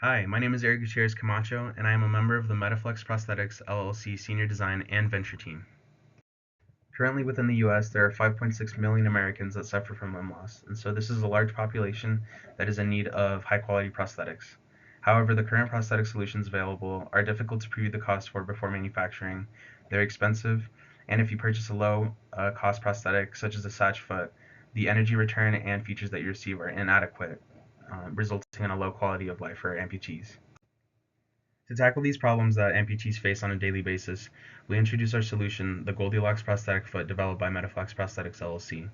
Hi, my name is Eric Gutierrez Camacho, and I am a member of the MediFlex Prosthetics LLC Senior Design and Venture Team. Currently within the US, there are 5.6 million Americans that suffer from limb loss, and so this is a large population that is in need of high quality prosthetics. However, the current prosthetic solutions available are difficult to preview the cost for before manufacturing, they're expensive, and if you purchase a low cost prosthetic such as a Satch foot, the energy return and features that you receive are inadequate, resulting in a low quality of life for amputees. To tackle these problems that amputees face on a daily basis, we introduce our solution, the Goldilocks prosthetic foot developed by MediFlex Prosthetics LLC.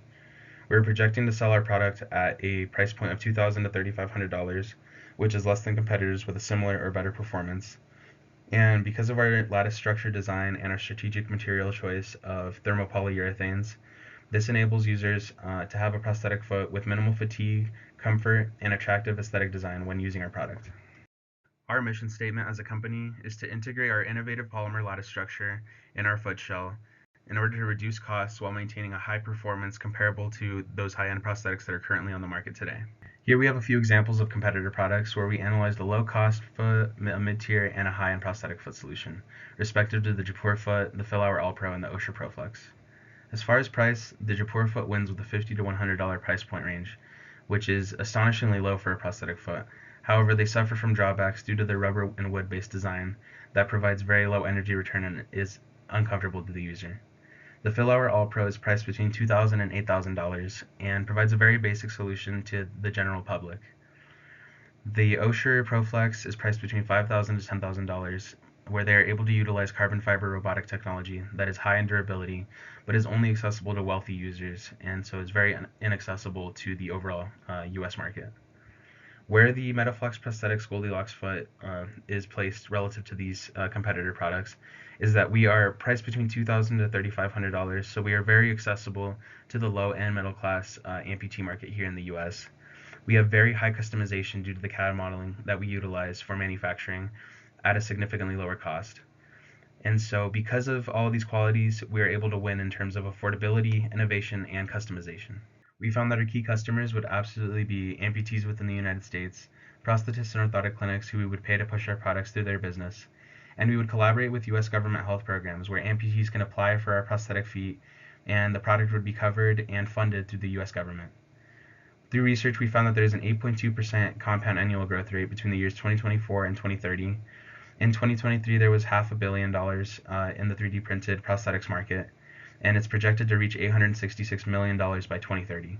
We're projecting to sell our product at a price point of $2,000 to $3,500, which is less than competitors with a similar or better performance. And because of our lattice structure design and our strategic material choice of thermopolyurethanes, this enables users to have a prosthetic foot with minimal fatigue, comfort, and attractive aesthetic design when using our product. Our mission statement as a company is to integrate our innovative polymer lattice structure in our foot shell in order to reduce costs while maintaining a high performance comparable to those high-end prosthetics that are currently on the market today. Here we have a few examples of competitor products where we analyzed a low-cost foot, a mid-tier, and a high-end prosthetic foot solution, respective to the Japur foot, the Fill-Hour All-Pro, and the Osher ProFlex. As far as price, the Japur foot wins with a $50 to $100 price point range, which is astonishingly low for a prosthetic foot. However, they suffer from drawbacks due to their rubber and wood-based design that provides very low energy return and is uncomfortable to the user. The Fill-Hour All-Pro is priced between $2,000 and $8,000 and provides a very basic solution to the general public. The Osher ProFlex is priced between $5,000 to $10,000, where they are able to utilize carbon fiber robotic technology that is high in durability, but is only accessible to wealthy users, and so is very inaccessible to the overall US market. Where the MediFlex Prosthetics Goldilocks foot is placed relative to these competitor products is that we are priced between $2,000 to $3,500, so we are very accessible to the low and middle class amputee market here in the US. We have very high customization due to the CAD modeling that we utilize for manufacturing at a significantly lower cost. And so because of all of these qualities, we are able to win in terms of affordability, innovation, and customization. We found that our key customers would absolutely be amputees within the United States, prosthetists and orthotic clinics who we would pay to push our products through their business, and we would collaborate with US government health programs where amputees can apply for our prosthetic feet and the product would be covered and funded through the US government. Through research, we found that there is an 8.2% compound annual growth rate between the years 2024 and 2030. In 2023, there was $500 million in the 3D printed prosthetics market, and it's projected to reach $866 million by 2030.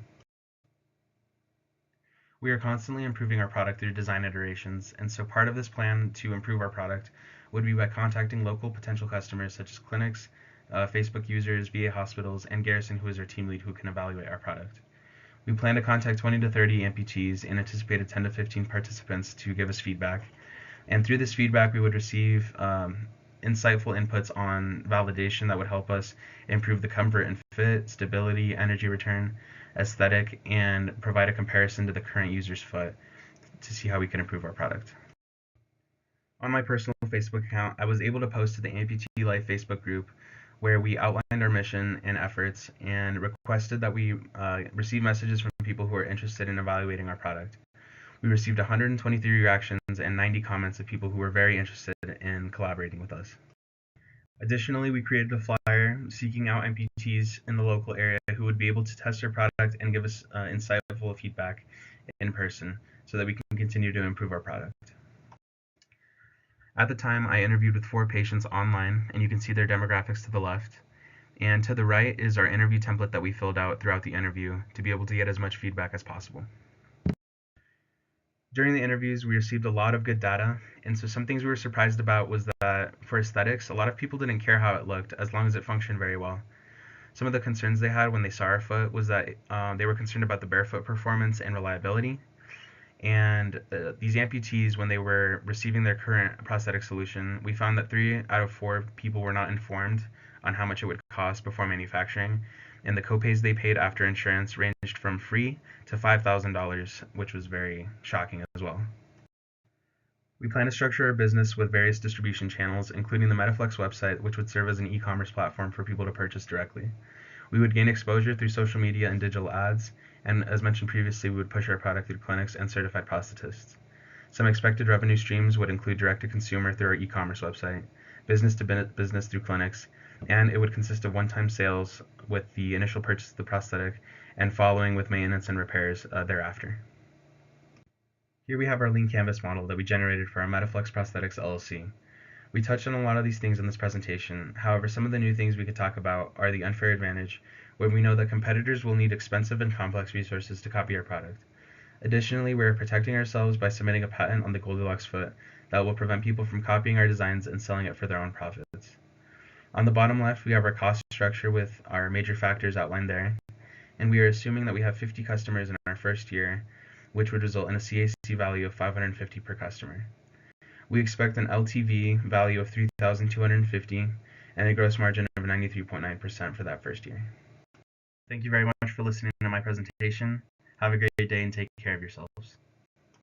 We are constantly improving our product through design iterations, and so part of this plan to improve our product would be by contacting local potential customers such as clinics, Facebook users, VA hospitals, and Garrison, who is our team lead who can evaluate our product. We plan to contact 20 to 30 amputees and anticipated 10 to 15 participants to give us feedback. And through this feedback, we would receive insightful inputs on validation that would help us improve the comfort and fit, stability, energy return, aesthetic, and provide a comparison to the current user's foot to see how we can improve our product. On my personal Facebook account, I was able to post to the Amputee Life Facebook group where we outlined our mission and efforts and requested that we receive messages from people who are interested in evaluating our product. We received 123 reactions and 90 comments of people who were very interested in collaborating with us. Additionally, we created a flyer seeking out amputees in the local area who would be able to test our product and give us insightful feedback in person so that we can continue to improve our product. At the time, I interviewed with 4 patients online, and you can see their demographics to the left. And to the right is our interview template that we filled out throughout the interview to be able to get as much feedback as possible. During the interviews, we received a lot of good data, and so some things we were surprised about was that for aesthetics, a lot of people didn't care how it looked as long as it functioned very well. Some of the concerns they had when they saw our foot was that they were concerned about the barefoot performance and reliability. And these amputees, when they were receiving their current prosthetic solution, we found that 3 out of 4 people were not informed on how much it would cost before manufacturing, and the copays they paid after insurance ranged from free to $5,000, which was very shocking as well. We plan to structure our business with various distribution channels, including the MediFlex website, which would serve as an e-commerce platform for people to purchase directly. We would gain exposure through social media and digital ads, and as mentioned previously, we would push our product through clinics and certified prosthetists. Some expected revenue streams would include direct-to-consumer through our e-commerce website, business-to-business through clinics, and it would consist of one-time sales with the initial purchase of the prosthetic and following with maintenance and repairs thereafter. Here we have our lean canvas model that we generated for our MediFlex Prosthetics LLC. We touched on a lot of these things in this presentation. However, some of the new things we could talk about are the unfair advantage, where we know that competitors will need expensive and complex resources to copy our product. Additionally, we are protecting ourselves by submitting a patent on the Goldilocks foot that will prevent people from copying our designs and selling it for their own profits. On the bottom left, we have our cost structure with our major factors outlined there, and we are assuming that we have 50 customers in our first year, which would result in a CAC value of $550 per customer. We expect an LTV value of $3,250 and a gross margin of 93.9% for that first year. Thank you very much for listening to my presentation. Have a great day and take care of yourselves.